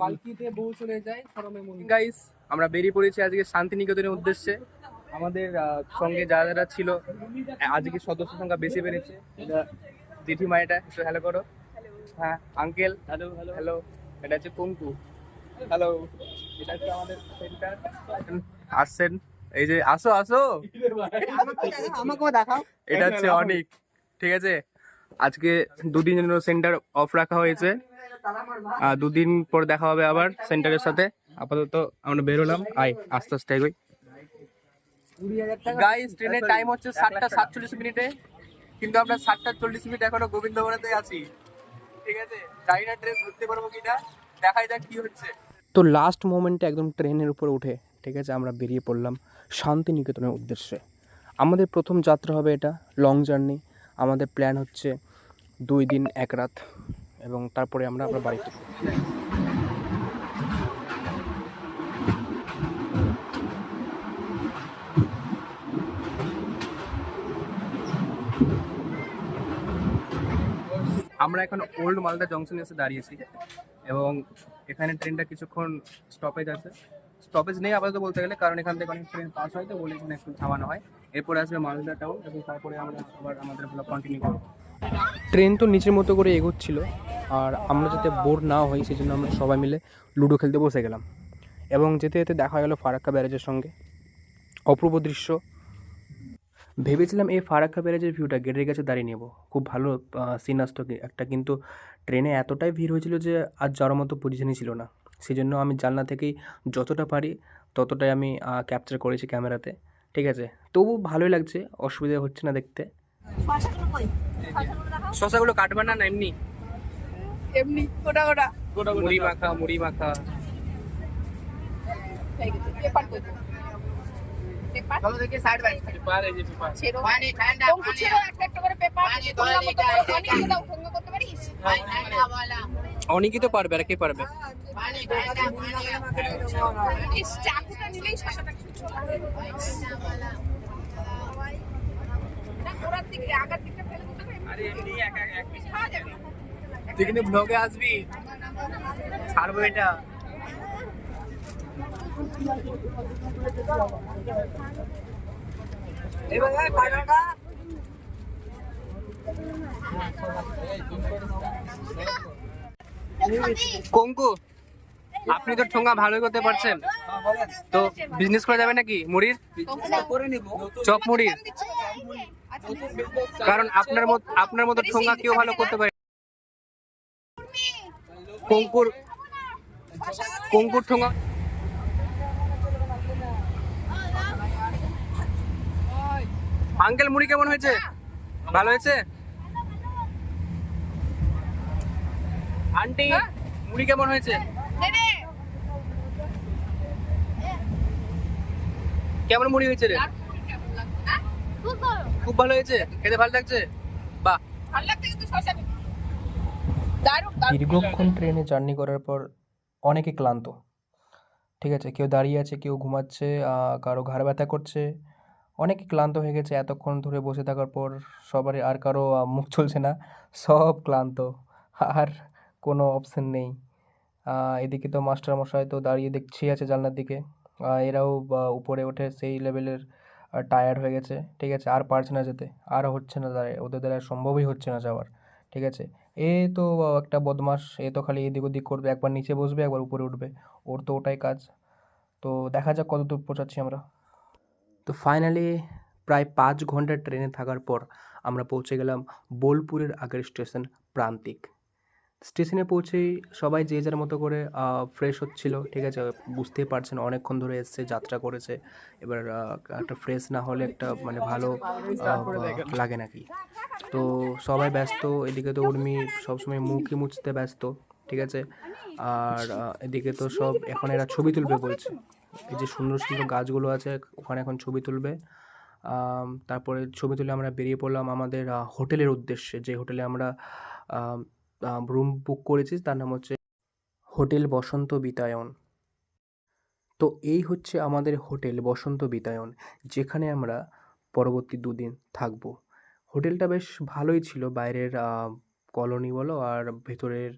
পালকিতে বউ চলে যায় গাইস, আমরা বেরিয়ে পড়েছি আজকে শান্তিনিকেতনের উদ্দেশ্যে। আমাদের সঙ্গে যারা যারা ছিল, আজকে সদস্য সংখ্যা বেশি বেড়েছে। এটা জেঠিমা, এটা একটু হ্যালো করো। হ্যাঁ আঙ্কেল, হ্যালো হ্যালো হ্যালো। এটা হচ্ছে পঙ্কু, হ্যালো। এটা হচ্ছে আমাদের সেন্টার। আসছেন, এই যে আসো আসো, আমাকেও দেখাও। এটা হচ্ছে অনিক, ঠিক আছে। আজকে দুদিন জন্য সেন্টার অফ রাখা হয়েছে, দুদিন পর দেখা হবে আবার সেন্টারের সাথে। আপাতত আমরা বেরোলাম, আস্তে আস্তে এগোই। গাইস, ট্রেনের টাইম হচ্ছে 7:47 কিন্তু আমরা 7:40 এখনো গোবিন্দপুরাতে আছি, ঠিক আছে। জানি না ট্রেন ধরতে পারবো কিনা, দেখাই যাক কি হচ্ছে। তো লাস্ট মোমেন্টে একদম ট্রেনের উপরে উঠে, ঠিক আছে, আমরা বেরিয়ে পড়লাম শান্তিনিকেতনের উদ্দেশ্যে। আমাদের প্রথম যাত্রা হবে, এটা লং জার্নি। আমাদের প্ল্যান হচ্ছে 2 দিন 1 রাত, এবং তারপরে আমরা আবার বাড়ি ফিরব। আমরা এখন ওল্ড মালদা জংশনে এসে দাঁড়িয়েছি, এবং এখানে ট্রেনটা কিছুক্ষণ স্টপেজ আছে। স্টপেজ নেই আপাতত বলতে গেলে, কারণ এখান থেকে অনেক ট্রেন পাস হয়, তো বলে এখানে একটু থামানো হয়। এরপরে আসবে মালদা টাউন, এবং তারপরে আমরা আবার আমাদের ব্লগ কন্টিনিউ করব। ট্রেন তো নিচের মতো করে এগোচ্ছিল, আর আমরা যাতে বোর না হই সেই জন্য আমরা সবাই মিলে লুডো খেলতে বসে গেলাম। এবং যেতে যেতে দেখা গেল ফারাক্কা ব্যারেজের সঙ্গে, অপূর্ব দৃশ্য। ভেবেছিলাম এই ফারাক্কা ব্যারেজের ভিউটা গেটের কাছে দাঁড়িয়ে নেব, খুব ভালো সিন আসতো একটা, কিন্তু ট্রেনে এতটাই ভিড় হয়েছিল যে আর যাওয়ার মতো পজিশনই ছিল না। সেই জন্য আমি জানলা থেকেই যতটা পারি ততটাই আমি ক্যাপচার করেছি ক্যামেরাতে, ঠিক আছে। তবু ভালোই লাগছে, অসুবিধা হচ্ছে না দেখতে। শশাগুলো কাটবা না, এমনি এমনি গোটা গোটা মুড়ি মাখা, মুড়ি মাখা। পেপার কই পেপার চলো দেখি সাইড বাই পেপার, এই যে পেপার। ছেড়ো পানি ঠান্ডা কোন ছেড়ো একটা একটা করে পেপার পানি তোমরা ধরে মতো নিতে অনেক দাও ভঙ্গ করতে পারিস পানি ঠান্ডা वाला অনেকই তো পারবে, আর কে পারবে? পানি ঠান্ডা পানি ইস চাকুটা নিলেই শশাটা না গোড়ার দিকে আগার দিকে ফেলে দিতে হবে। আরে এমনি এক পিস খাওয়া যাবে তুই কিন্তু ব্লগে আসবি, ছাড়বো এটা। কঙ্কু, আপনি তো ঠোঙা ভালোই করতে পারছেন, তো বিজনেস করা যাবে নাকি মুড়ির, চপ মুড়ির? কারণ আপনার মতো ঠোঙা কেউ ভালো করতে পারে। কঙ্কুর ঠোঙা। আঙ্কেল, মুড়ি কেমন হয়েছে? ভালো হয়েছে? আন্টি, মুড়ি কেমন হয়েছে? কেমন মুড়ি হয়েছে রে? খুব ভালো হয়েছে, খেতে ভালো লাগছে। বাহ, ভালো লাগছে কিন্তু শশা দারুণ দারুণ। দীর্ঘক্ষণ ট্রেনে জার্নি করার পর অনেকে ক্লান্ত, ঠিক আছে। কেউ দাঁড়িয়ে আছে, কেউ ঘুমাচ্ছে, কারো ঘাড় ব্যথা করছে, অনেকে ক্লান্ত হয়ে গেছে এতক্ষণ ধরে বসে থাকার পর। সবারই, আর কারো মুখ চলছে না, সব ক্লান্ত, আর কোনো অপশন নেই। এদিকে তো মাস্টারমশাই তো দাঁড়িয়ে দেখছি আছে জানলার দিকে, এরাও উপরে ওঠে সেই লেভেলের টায়ার্ড হয়ে গেছে, ঠিক আছে। আর পারছে না যেতে, আর হচ্ছে না, দাঁড়ায় ওদের দ্বারা সম্ভবই হচ্ছে না যাওয়ার, ঠিক আছে। এ তো একটা বদমাস, এ তো খালি এদিক ওদিক করবে, একবার নিচে বসবে একবার উপরে উঠবে, ওর তো ওটাই কাজ। তো দেখা যাক কত দূর পৌঁছাচ্ছি আমরা। তো ফাইনালি প্রায় 5 ঘন্টা ট্রেনে থাকার পর আমরা পৌঁছে গেলাম বোলপুরের আগের স্টেশন প্রান্তিক। স্টেশনে পৌঁছেই সবাই যে যার মতো করে ফ্রেশ হচ্ছিল, ঠিক আছে। বুঝতেই পারছেন অনেকক্ষণ ধরে এসছে, যাত্রা করেছে, এবার একটা ফ্রেশ না হলে একটা মানে ভালো লাগে নাকি। তো সবাই ব্যস্ত, এদিকে তো উর্মি সবসময় মুখই মুছতে ব্যস্ত, ঠিক আছে। আর এদিকে তো সব এখন এরা ছবি তুলবে বলছে, এই যে সুন্দর সুন্দর গাছগুলো আছে ওখানে এখন ছবি তুলবে। তারপরে ছবি তুলে আমরা বেরিয়ে পড়লাম আমাদের হোটেলের উদ্দেশ্যে, যে হোটেলে আমরা রুম বুক করেছি, তার নাম হচ্ছে হোটেল বসন্ত বিতায়ন। তো এই হচ্ছে আমাদের হোটেল বসন্ত বিতায়ন, যেখানে আমরা পরবর্তী 2 দিন থাকবো। হোটেলটা বেশ ভালোই ছিল, বাইরের কলোনি বলো আর ভেতরের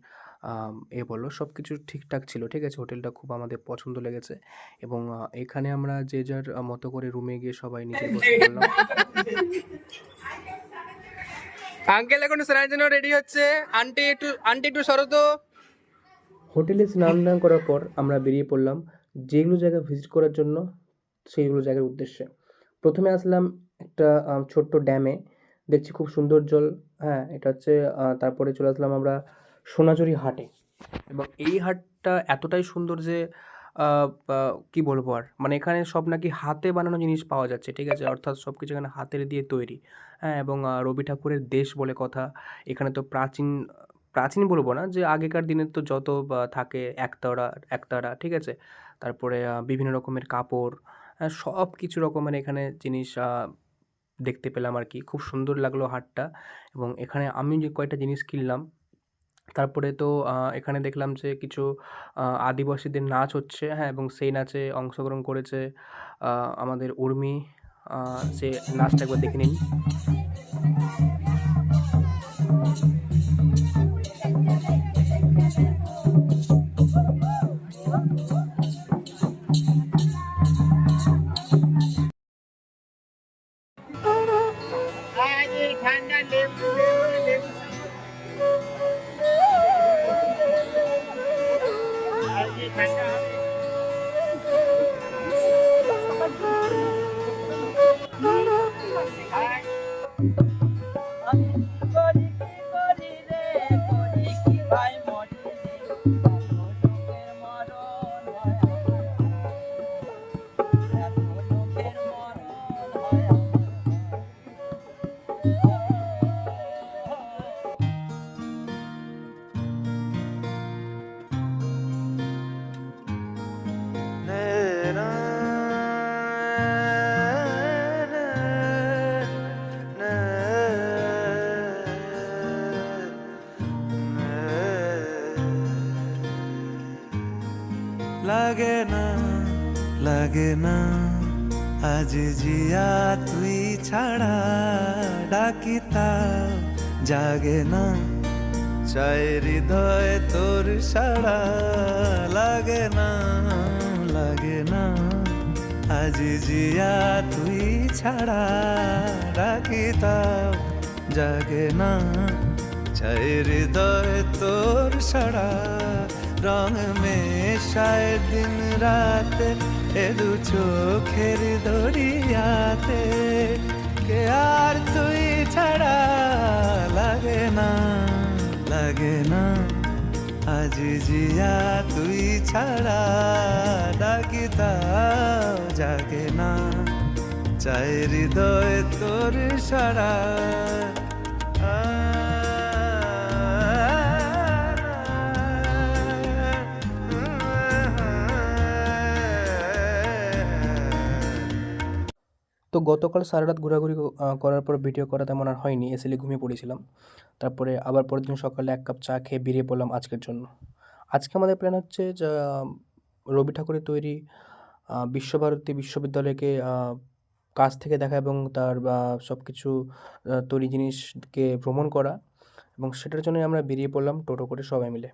বলো সব কিছু ঠিকঠাক ছিল, ঠিক আছে? হোটেলটা খুব আমাদের পছন্দ লেগেছে এবং এখানে আমরা যে যার মতো করে রুমে গিয়ে সবাই নিজে বসে পড়লাম। আঙ্কেল এখন স্নানের জন্য রেডি হচ্ছে। আন্টি একটু সরো তো। হোটেলে স্নান দান করার পর আমরা বেরিয়ে পড়লাম যেগুলো জায়গা ভিজিট করার জন্য সেইগুলো জায়গার উদ্দেশ্যে। প্রথমে আসলাম একটা ছোট্ট ড্যামে, দেখছি খুব সুন্দর জল। হ্যাঁ, এটা হচ্ছে তারপরে চলে আসলাম আমরা সোনাঝুরি হাটে এবং এই হাটটা এতটাই সুন্দর যে কি বলবো আর, মানে এখানে সব নাকি হাতে বানানো জিনিস পাওয়া যাচ্ছে, ঠিক আছে? অর্থাৎ সব কিছু এখানে হাতের দিয়ে তৈরি। হ্যাঁ, এবং রবি ঠাকুরের দেশ বলে কথা। এখানে তো প্রাচীন বলবো না, যে আগেকার দিনের তো যত থাকে একতারা, ঠিক আছে? তারপরে বিভিন্ন রকমের কাপড়, সব কিছু রকমের এখানে জিনিস দেখতে পেলাম আর কি। খুব সুন্দর লাগলো হাটটা এবং এখানে আমি যে কয়েকটা জিনিস কিনলাম। তারপরে তো এখানে দেখলাম যে কিছু আদিবাসীদের নাচ হচ্ছে, হ্যাঁ, এবং সেই নাচে অংশগ্রহণ করেছে আমাদের উর্মি। সে নাচটা একবার দেখে নিন। आज ठंडा नींबू नींबू आज ठंडा লাগে না আজ জিয়া তুই ছাড়া ডাকিতা জাগে না চাই হৃদয় তোর সাড়া লাগে না আজ জিয়া তুই ছাড়া ডাকিতা জাগে না চাই হৃদয় তোর সাড়া রং মেশায় দিন রাত এ দু চোখের দরিয়াতে কে আর তুই ছাড়া লাগে না আজ জিয়া তুই ছাড়া ডাকিতা জাগে না চাই হৃদয় তোর সাড়া তো গতকাল সারা রাত ঘোরাঘুরি করার পর ভিডিও করা তেমন আর হয়নি, এসেলে ঘুমিয়ে পড়েছিলাম। তারপরে আবার পরের দিন সকালে 1 কাপ চা খেয়ে বেরিয়ে পড়লাম আজকের জন্য। আজকে আমাদের প্ল্যান হচ্ছে যে রবি ঠাকুরের তৈরি বিশ্বভারতী বিশ্ববিদ্যালয়কে কাছ থেকে দেখা এবং তার সব কিছু তৈরি জিনিসকে ভ্রমণ করা, এবং সেটার জন্যই আমরা বেরিয়ে পড়লাম টোটো করে সবাই মিলে।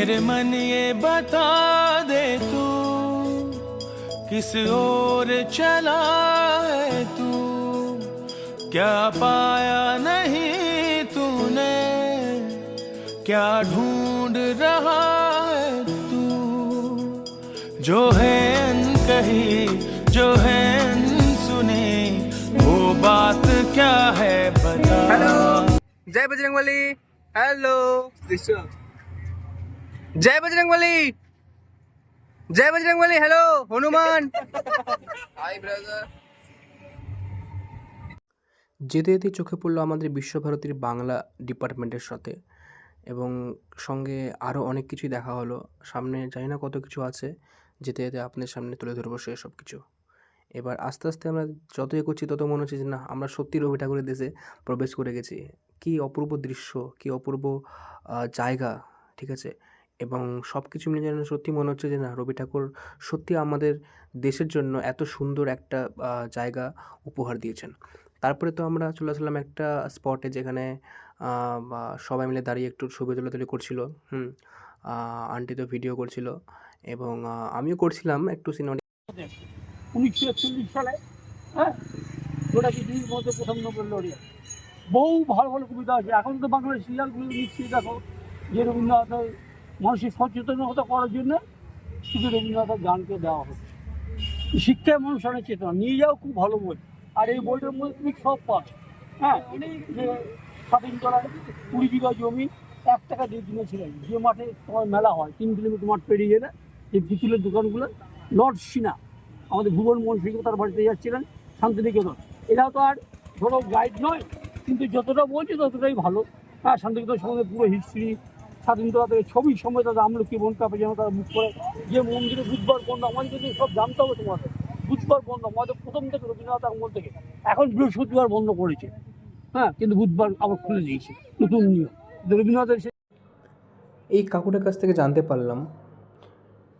मेरे मन ये बता दे तू किस ओर चला है तू क्या पाया नहीं तूने क्या ढूंढ रहा है तू जो है अनकही जो है अनसुनी वो बात क्या है बता। हेलो जय बजरंगबली। हेलो জয় বজরংবলী, জয় বজরংবলী, হ্যালো হনুমান। যেতে যেতে চোখে পড়লো আমাদের বিশ্বভারতীর বাংলা ডিপার্টমেন্টের সাথে, এবং সঙ্গে আরও অনেক কিছুই দেখা হলো। সামনে জানি না কত কিছু আছে, যেতে যেতে আপনার সামনে তুলে ধরবো সব কিছু। এবার আস্তে আস্তে আমরা যত এগোচ্ছি তত মনে হচ্ছে যে না, আমরা সত্যি রবি ঠাকুরের দেশে প্রবেশ করে গেছি। কী অপূর্ব দৃশ্য, কী অপূর্ব জায়গা, ঠিক আছে। এবং সব কিছু মিলে যেন সত্যি মনে হচ্ছে যে না, রবি ঠাকুর সত্যি আমাদের দেশের জন্য এত সুন্দর একটা জায়গা উপহার দিয়েছেন। তারপরে তো আমরা চলে আসলাম একটা স্পটে, যেখানে সবাই মিলে দাঁড়িয়ে একটু ছবি তোলাতুলি করছিল। আন্টি তো ভিডিও করছিল, এবং আমিও করছিলাম একটু সিনেমাটিক। 1941 সালে, হ্যাঁ, গোটা পৃথিবীর মধ্যে প্রথম নোবেল লরিয়া। বহু ভালো ভালো কবিতা আছে। এখন তো বাংলার সিরিয়ালগুলো নিশ্চয়ই দেখো যে রবীন্দ্রনাথের মানুষের সচেতনতা করার জন্য শুধু রবীন্দ্রনাথের গানকে দেওয়া হচ্ছে। শিক্ষায় মানুষের চেতনা নিয়ে যাও, খুব ভালো বই। আর এই বইটার মধ্যে তুমি সব পাও। হ্যাঁ, যে স্বাধীন করার 20 বিঘা জমি 1 টাকা দিয়ে কিনেছিলেন, যে মাঠে তোমার মেলা হয় 3 কিলোমিটার মাঠ পেরিয়ে গেলে, এই পুতুলের দোকানগুলো। লর্ড সিনা, আমাদের ভুবন মোহন সিংহ তার বাড়িতে যাচ্ছিলেন, শান্তিনিকেতন। এরা তো আর ধরো গাইড নয়, কিন্তু যতটা বলছে ততটাই ভালো। হ্যাঁ, শান্তিনিকেতন সম্বন্ধে পুরো হিস্ট্রি, স্বাধীনতা থেকে ছবি সময় তাদের আমলকি বন কাপে যেন তারা মুখ করে, যে মন্দিরে বুধবার বন্ধ, আমাদের কিন্তু সব জানতে হবে তোমাদের। বুধবার বন্ধ আমাদের প্রথম থেকে রবীন্দ্রনাথ আগমন থেকে, এখন বৃহস্পতিবার বন্ধ করেছে। হ্যাঁ, কিন্তু বুধবার আবার খুলে দিয়েছে, নতুন নিয়ম। রবীন্দ্রনাথের এই কাকুটার কাছ থেকে জানতে পারলাম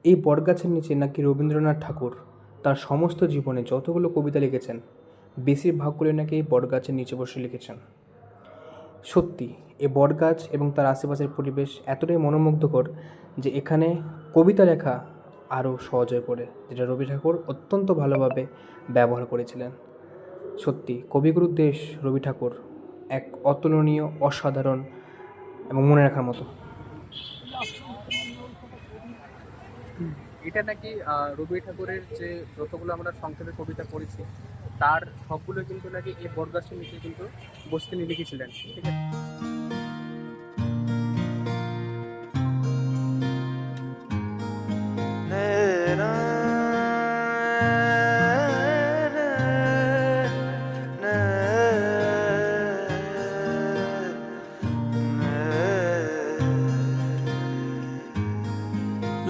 এই বটগাছের নিচে নাকি রবীন্দ্রনাথ ঠাকুর তার সমস্ত জীবনে যতগুলো কবিতা লিখেছেন, বেশিরভাগগুলো নাকি এই বটগাছের নিচে বসে লিখেছেন। সত্যি এই বটগাছ এবং তার আশেপাশের পরিবেশ এতটাই মনোমুগ্ধকর যে এখানে কবিতা লেখা আরও সহজ হয়ে পড়ে, যেটা রবি ঠাকুর অত্যন্ত ভালোভাবে ব্যবহার করেছিলেন। সত্যি কবিগুরুর দেশ রবি ঠাকুর এক অতুলনীয়, অসাধারণ এবং মনে রাখার মতো। এটা নাকি রবি ঠাকুরের যে যতগুলো আমরা সংক্ষেপে কবিতা পড়েছি, তার সবগুলো কিন্তু নাকি এই বটগাছের নিচে কিন্তু বসে তিনি লিখেছিলেন, ঠিক আছে।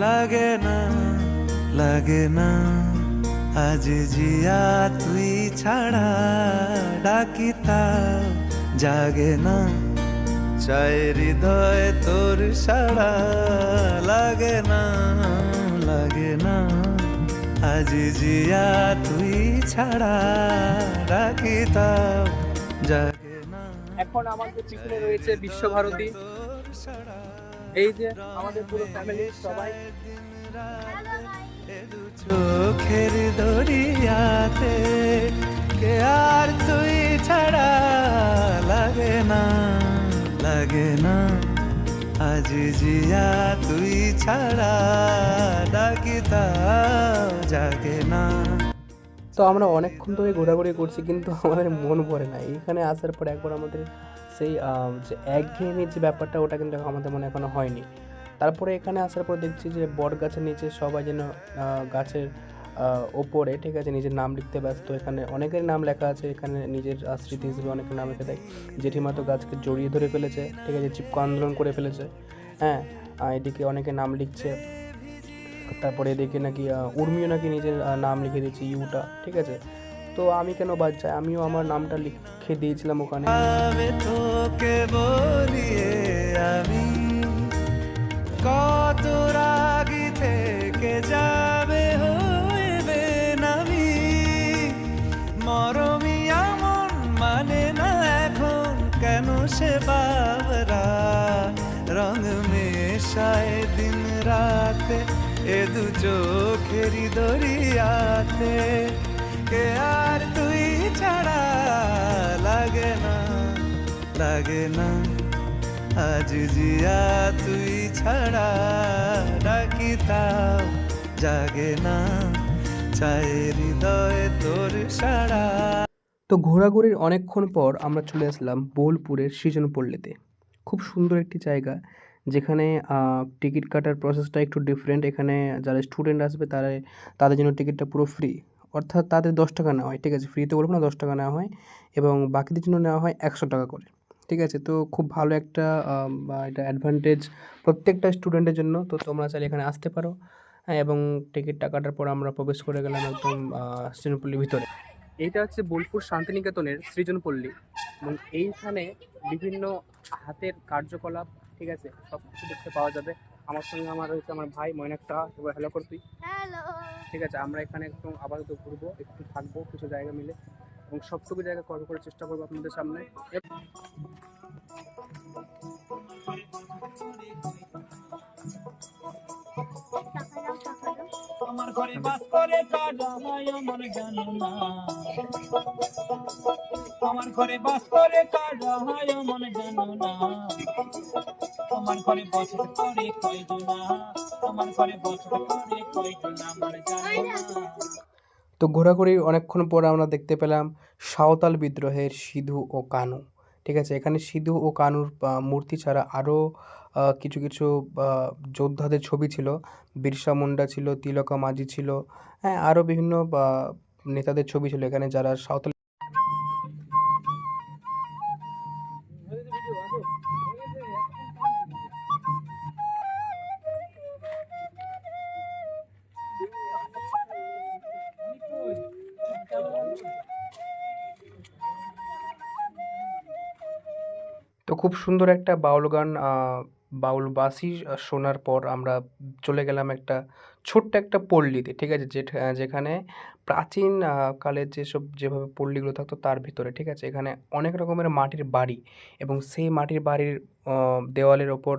লাগে না, লাগে না আজ জিয়া তুই ছাড়া, ডাকিতা জাগে না, চাই হৃদয় তোর সাড়া। লাগে না, লাগে না আজ জিয়া তুই ছাড়া, ডাকিতা জাগে না। এখন আমাদের পিছনে রয়েছে বিশ্বভারতী। এই যে আমাদের পুরো ফ্যামিলি সবাই। চোখের দরিয়াতে কে আর তুই ছাড়া, লাগে না, লাগে না আজ জিয়া তুই ছাড়া, ডাকিতা জাগে না। তো আমরা অনেকক্ষণ ধরে ঘোরাঘুরি করছি, কিন্তু আমাদের মন ভরে না। এইখানে আসার পর একবার আমাদের সেই যে একঘেয়েমির যে ব্যাপারটা, ওটা কিন্তু আমাদের মনে এখনও হয়নি। তারপরে এখানে আসার পর দেখছি যে বট গাছের নিচে সবাই যেন গাছের ওপরে, ঠিক আছে, নিজের নাম লিখতে ব্যস্ত। এখানে অনেকের নাম লেখা আছে, এখানে নিজের স্মৃতি হিসেবে অনেকের নাম লিখে দেয়। জেঠিমা তো গাছকে জড়িয়ে ধরে ফেলেছে, ঠিক আছে, চিপকো আন্দোলন করে ফেলেছে। হ্যাঁ, এদিকে অনেকে নাম লিখছে। তারপরে এদিকে নাকি উর্মিও নাকি নিজের নাম লিখে দিয়েছে, ইউটা, ঠিক আছে। তো আমি কেন বাদ যাই, আমিও আমার নামটা লিখে দিয়েছিলাম ওখানে। আমি তোকে বলিয়ে আমি কত রাগি থেকে যাবে হইবে নামি, মরমি এমন মানে না এখন কেন সে বাবরা, রং মেশায় দিন রাতে এ দু চোখেরি দরিয়াতে, কে আর তুই ছাড়া, লাগে না, লাগে না আজ জিয়া তুই ছাড়া, ডাকিতাও জাগে না, চাই হৃদয় তোর সাড়া। তো ঘোরাঘুরির অনেকক্ষণ পর আমরা চলে আসলাম বোলপুরের সৃজনপল্লীতে। খুব সুন্দর একটি জায়গা, যেখানে টিকিট কাটার প্রসেসটা একটু ডিফারেন্ট। এখানে যারা স্টুডেন্ট আসবে তাদের জন্য টিকিটটা পুরো ফ্রি, অর্থাৎ তাদের 10 টাকা নেওয়া হয়, ঠিক আছে? ফ্রিতে বলবো না, 10 টাকা নেওয়া হয় এবং বাকিদের জন্য নেওয়া হয় 100 টাকা করে, ঠিক আছে? তো খুব ভালো একটা বা এটা অ্যাডভান্টেজ প্রত্যেকটা স্টুডেন্টের জন্য। তো তোমরা চাইলে এখানে আসতে পারো, হ্যাঁ। এবং টিকিটটা কাটার পর আমরা প্রবেশ করে গেলাম একদম সৃজনপল্লীর ভিতরে। এইটা হচ্ছে বোলপুর শান্তিনিকেতনের সৃজনপল্লী এবং এইখানে বিভিন্ন হাতের কার্যকলাপ, ঠিক আছে, সব কিছু দেখতে পাওয়া যাবে। আমার সঙ্গে রয়েছে আমার ভাই ময়নাকটা, এবার হ্যালো করবি। হ্যালো। ঠিক আছে, আমরা এখানে একটু আপাতত ঘুরবো, একটু থাকবো কিছু জায়গা মিলে এবং সবটুকু জায়গা কভার করার চেষ্টা করবো আপনাদের সামনে। আমার ঘরে বাস করে কারা হয় আমার জানো না, আমার ঘরে বাস করে কারা হয় আমার জানো না, আমার ঘরে বসত করে কয়জনা, আমার ঘরে বসত করে কয়জনা আমার জানো না। তো ঘোরাঘুরির অনেকক্ষণ পর আমরা দেখতে পেলাম সাঁওতাল বিদ্রোহের সিধু ও কানু, ঠিক আছে? এখানে সিধু ও কানুর মূর্তি ছাড়া আরও কিছু কিছু যোদ্ধাদের ছবি ছিল। বিরসা মুন্ডা ছিল, তিলকা মাঝি ছিল, হ্যাঁ, আরও বিভিন্ন নেতাদের ছবি ছিল এখানে, যারা সাঁওতাল। তো খুব সুন্দর একটা বাউল গান, বাউল বাঁশি শোনার পর আমরা চলে গেলাম একটা ছোট্ট একটা পল্লীতে, ঠিক আছে? যেখানে প্রাচীন কালের যেভাবে পল্লীগুলো থাকতো তার ভিতরে, ঠিক আছে? এখানে অনেক রকমের মাটির বাড়ি এবং সেই মাটির বাড়ির দেওয়ালের ওপর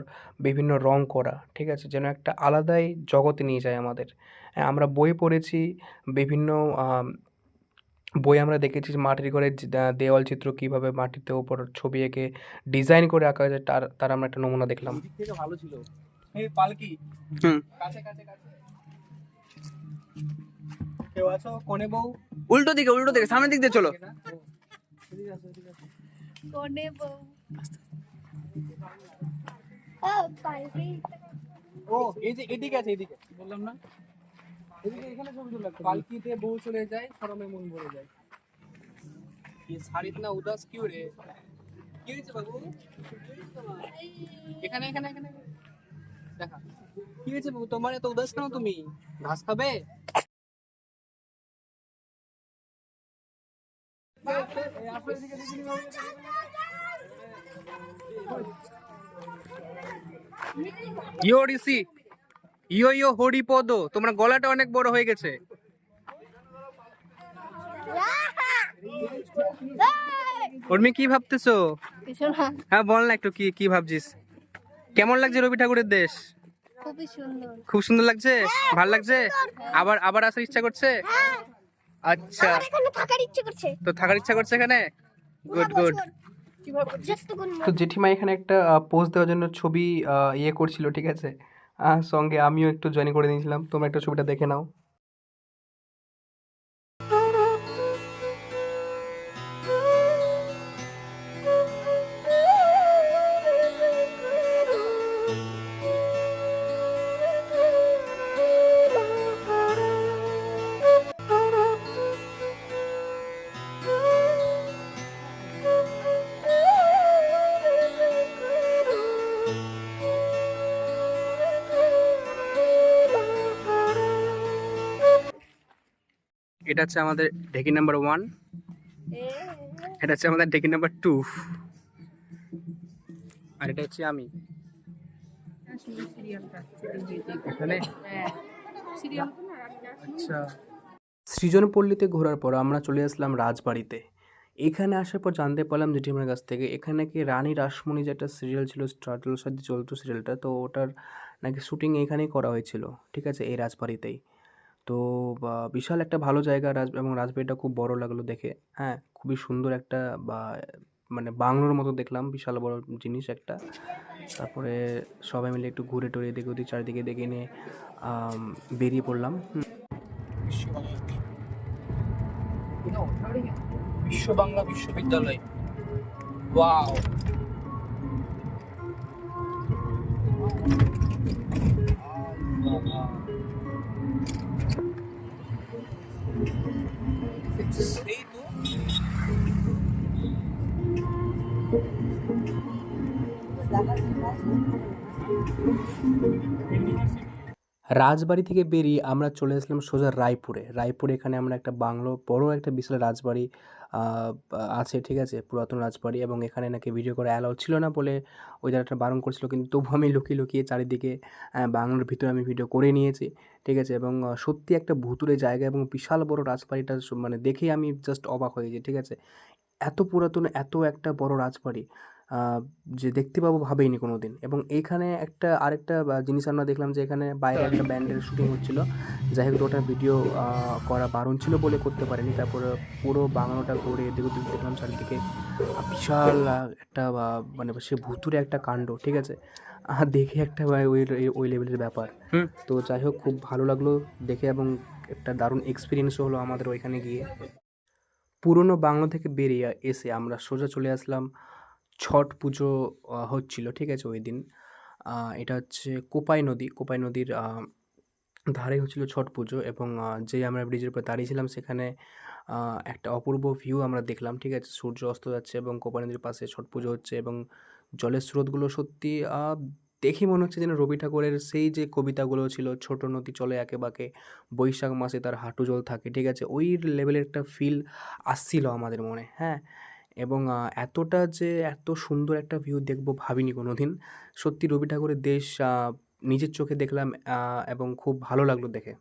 বিভিন্ন রং করা, ঠিক আছে? যেন একটা আলাদাই জগতে নিয়ে যায় আমাদের। হ্যাঁ, আমরা বই পড়েছি, বিভিন্ন বই আমরা দেখেছি যে মাটির ঘরের দেওয়াল চিত্র কীভাবে মাটিতে ওপর ছবি এঁকে ডিজাইন করে আঁকা যায়, তার আমরা একটা নমুনা দেখলাম। দিক থেকে ভালো ছিল। এই পালকি হুম। কাছে কাছে কাছে কেউ আছো? কোনে বউ? উল্টো দিকে সামনের দিক দিয়ে চলো। কোনে বউ। ও পালকি। ও এই যে এদিকে আছে, এদিকে বললাম না, এদিকে এখানে ছবি তুলে রাখতে। পালকিতে বউ চলে যায়, শরমে মন ভরে যায়। ये साड़ी इतना उदास क्यों रे? কি হয়েছে বাবু? এখানে এখানে এখানে দেখা। কি হয়েছে বাবু, তোমার এত উদাস কেন তুমি? ঘাস খাবে? ইয়ো ঋষি, ইয়ো হরিপদ, তোমার গলাটা অনেক বড় হয়ে গেছে। উর্মি কি ভাবতেছো? কিছু না, হ্যাঁ বল না একটু, কি ভাবছিস? কেমন লাগছে রবি ঠাকুরের দেশ? খুবই সুন্দর। খুব সুন্দর লাগছে, ভাল লাগছে, আবার আসার ইচ্ছা করছে? আচ্ছা, এখানে থাকার ইচ্ছে করছে। তো থাকার ইচ্ছা করছে এখানে? Good good. তো জেঠিমা এখানে একটা পোজ দেওয়ার জন্য ছবি করছিল, ঠিক আছে? সঙ্গে আমিও একটু জয়েন করে নিয়েছিলাম। তোমরা একটা ছবিটা দেখে নাও। এটা হচ্ছে আমাদের ঢেকি নাম্বার 1, এটা হচ্ছে আমাদের ঢেকি নাম্বার 2, আর এটা হচ্ছে আমি এখানে। আচ্ছা, সৃজনপল্লীতে ঘোরার পর আমরা চলে আসলাম রাজবাড়িতে। এখানে আসার পর জানতে পারলাম জেঠিমার কাছ থেকে, এখানে নাকি রানী রাসমণি যে একটা সিরিয়াল ছিল, স্টার জলসায় চলতো সিরিয়ালটা, তো ওটার নাকি শুটিং এখানেই করা হয়েছিল, ঠিক আছে? এই রাজবাড়িতেই। তো বিশাল একটা ভালো জায়গা, এবং রাজবাড়িটা খুব বড় লাগলো দেখে, হ্যাঁ, খুবই সুন্দর একটা মানে বাংলোর মতো দেখলাম, বিশাল বড় জিনিস একটা। তারপরে সবাই মিলে একটু ঘুরে টুরে এদিকে ওদিক চারিদিকে দেখে নিয়ে বেরিয়ে পড়লাম। বিশ্ব বাংলা বিশ্ববিদ্যালয়, ওয়াও। রাজবাড়ি থেকে বেরিয়ে আমরা চলে আসলাম সোজা রায়পুরে। রায়পুরে এখানে আমরা একটা বাংলো, বড় একটা বিশাল রাজবাড়ি আছে, ঠিক আছে, পুরাতন রাজবাড়ি, এবং এখানে নাকি ভিডিও করা অ্যালাউ ছিল না বলে ওই জায়গাটা বারণ করছিল, কিন্তু তবু আমি লুকিয়ে লুকিয়ে চারিদিকে বাংলোর ভিতরে আমি ভিডিও করে নিয়েছি, ঠিক আছে। এবং সত্যি একটা ভুতুড়ে জায়গা এবং বিশাল বড় রাজবাড়িটা মানে দেখেই আমি জাস্ট অবাক হয়ে গেছি, ঠিক আছে। এত পুরাতন, এত একটা বড় রাজবাড়ি যে দেখতে পাবো ভাবেইনি কোনো দিন। এবং এইখানে আরেকটা জিনিস আমরা দেখলাম যে এখানে বাইরে একটা ব্যান্ডের শুটিং হচ্ছিল। যাই হোক, ওটা ভিডিও করা বারণ ছিল বলে করতে পারিনি। তারপরে পুরো বাংলোটা ঘুরে এদিক ওদিক দেখলাম চারিদিকে বিশাল একটা মানে সে ভুতুরে একটা কাণ্ড, ঠিক আছে। দেখে একটা ওই লেভেলের ব্যাপার। তো যাই হোক, খুব ভালো লাগলো দেখে এবং একটা দারুণ এক্সপিরিয়েন্সও হলো আমাদের ওইখানে গিয়ে। পুরনো বাংলো থেকে বেরিয়ে এসে আমরা সোজা চলে আসলাম, ছট পুজো হচ্ছিল, ঠিক আছে, ওই দিন। এটা হচ্ছে কোপাই নদী, কোপাই নদীর ধারে হচ্ছিল ছট পুজো। এবং যেই আমরা ব্রিজের উপর দাঁড়িয়েছিলাম সেখানে একটা অপূর্ব ভিউ আমরা দেখলাম, ঠিক আছে। সূর্য অস্ত যাচ্ছে এবং কোপাই নদীর পাশে ছট পুজো হচ্ছে, এবং জলের স্রোতগুলো সত্যি দেখে মনে হচ্ছে যেন রবি ঠাকুরের সেই যে কবিতাগুলো ছিল, ছোট নদী চলে একে বাঁকে, বৈশাখ মাসে তার হাঁটু জল থাকে, ঠিক আছে, ওই লেভেলের একটা ফিল আসছিল আমাদের মনে, হ্যাঁ। এবং এতটা যে এত সুন্দর একটা ভিউ দেখবো ভাবিনি কোনো দিন। সত্যি রবি ঠাকুরের দেশ নিজের চোখে দেখলাম, এবং খুব ভালো লাগলো দেখে।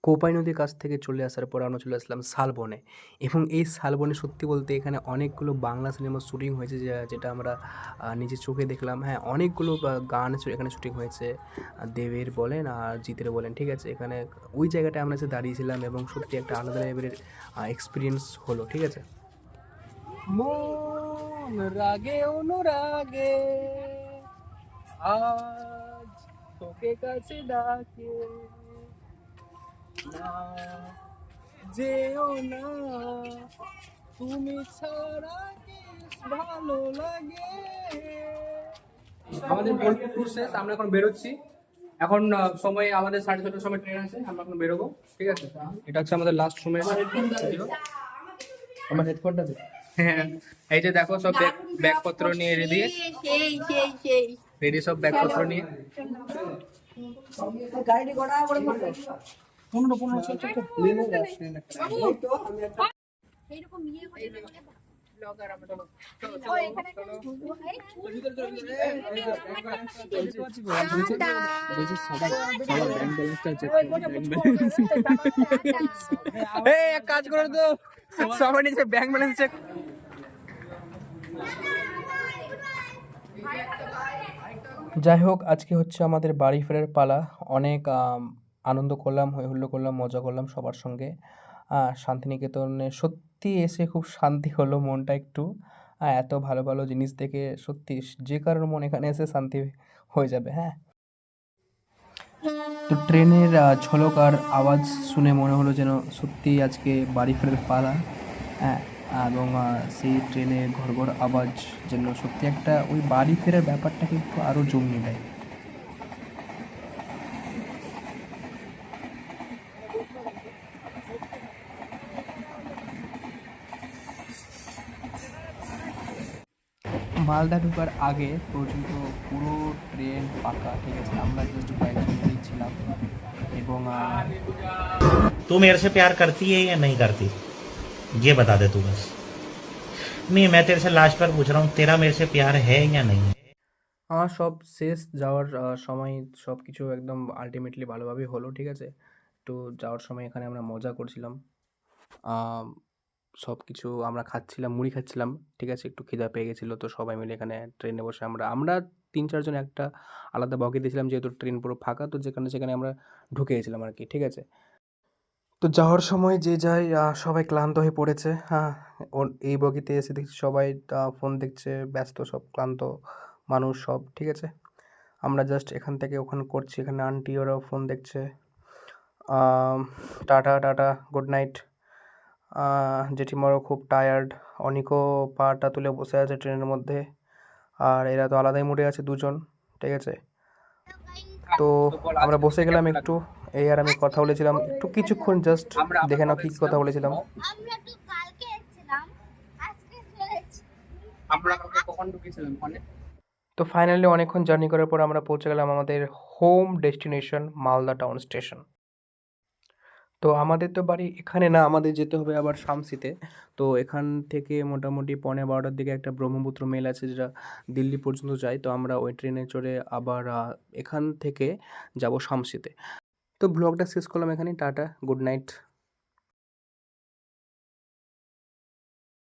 কোপাই নদীর কাছ থেকে চলে আসার পর আমরা চলে আসলাম শালবনে। এবং এই শালবনে সত্যি বলতে এখানে অনেকগুলো বাংলা সিনেমার শ্যুটিং হয়েছে, যেটা আমরা নিজের চোখে দেখলাম, হ্যাঁ। অনেকগুলো গান এখানে শ্যুটিং হয়েছে, দেবের বলেন আর জিতের বলেন, ঠিক আছে। এখানে ওই জায়গাটায় আমরা যে দাঁড়িয়েছিলাম এবং সত্যি একটা আলাদা লেভেলের এক্সপিরিয়েন্স হলো, ঠিক আছে। মন রাগে অনুরাগে আজ তোকে কাছে ডাকে, না যেও না তুমি ছাড়া কি ভালো লাগে। আমাদের বোলপুর শেষ, আমরা এখন বেরোচ্ছি। এখন সময় আমাদের 6:30টার সময় ট্রেন আছে, আমরা এখন বেরোবো, ঠিক আছে। এটা হচ্ছে আমাদের লাস্ট সময়। আমার হেডফোনটা দে। হ্যাঁ, এই যে দেখো সব ব্যাগপত্র নিয়ে রেডি, রেডি সব ব্যাগপত্র নিয়ে। এক কাজ করে তো সবাই নিজে ব্যাংক ব্যালেন্স চেক। যাই হোক, আজকে হচ্ছে আমাদের বাড়ি ফেরার পালা। অনেক আনন্দ করলাম, হই হুল্লোড় করলাম, মজা করলাম সবার সঙ্গে। শান্তিনিকেতনে সত্যি এসে খুব শান্তি হলো মনটা একটু। এত ভালো ভালো জিনিস দেখে সত্যি যে কারোর মন এখানে এসে শান্তি হয়ে যাবে, হ্যাঁ। তো ট্রেনের ঝলক আর আওয়াজ শুনে মনে হলো যেন সত্যি আজকে বাড়ি ফেরার পালা, হ্যাঁ। এবং সেই ট্রেনে ঘর ঘর আওয়াজ যেন সত্যি একটা ওই বাড়ি ফেরার ব্যাপারটাকে একটু আরও জমিয়ে দেয়। মালদা ঢোকার আগে পর্যন্ত পুরো ট্রেন ফাঁকা, ঠিক আছে। আমরা জাস্ট কয়েকজনই ছিলাম। এবং तू मेरे से प्यार करती है या नहीं करती, ये बता दे तू बस। नहीं, मैं तेरे से लास्ट बार पूछ रहा हूँ, तेरा मेरे से प्यार है या नहीं है। আমার সব শেষ, যাওয়ার সময় সব কিছু একদম আলটিমেটলি ভালোভাবেই হলো, ঠিক আছে। তো যাওয়ার সময় এখানে আমরা মজা করছিলাম, সব কিছু আমরা খাচ্ছিলাম, মুড়ি খাচ্ছিলাম, ঠিক আছে। একটু খিদা পেয়ে গেছিলো, তো সবাই মিলে এখানে ট্রেনে বসে আমরা 3-4 জন একটা আলাদা বগি দিয়েছিলাম, যেহেতু ট্রেন পুরো ফাঁকা, তো যেখানে সেখানে আমরা ঢুকে গেছিলাম আর কি, ঠিক আছে। তো যাওয়ার সময় যে যাই সবাই ক্লান্ত হয়ে পড়েছে, হ্যাঁ। এই বগিতে এসে দেখছি সবাই ফোন দেখছে, ব্যস্ত, সব ক্লান্ত মানুষ সব, ঠিক আছে। আমরা জাস্ট এখান থেকে ওখানে করছি, এখানে আন্টি ওরাও ফোন দেখছে। Tata tata, good night. জেঠিমারও খুব টায়ার্ড, অনিকও পাটা তুলে বসে আছে ট্রেনের মধ্যে। আর এরা তো আলাদাই মুডে আছে দুজন, ঠিক আছে। তো আমরা বসে গেলাম একটু, এই আর আমি কথা বলেছিলাম একটু কিছুক্ষণ, জাস্ট দেখে নাও কী কথা বলেছিলাম। আমরা তো কালকে এসেছিলাম, আজকে চলেছি। আমরা কালকে কখন ঢুকেছিলাম ওখানে? তো ফাইনালি অনেকক্ষণ জার্নি করার পর আমরা পৌঁছে গেলাম আমাদের home destination Malda town station. তো আমাদের তো বাড়ি এখানে না, আমাদের যেতে হবে আবার শামসিতে। তো এখান থেকে মোটামুটি 11:15টার দিকে একটা ব্রহ্মপুত্র মেল আছে যেটা দিল্লি পর্যন্ত যায়। তো আমরা ওই ট্রেনে চড়ে আবার এখান থেকে যাব শামসিতে। তো ব্লগটা শেষ করলাম এখানেই। Tata, good night.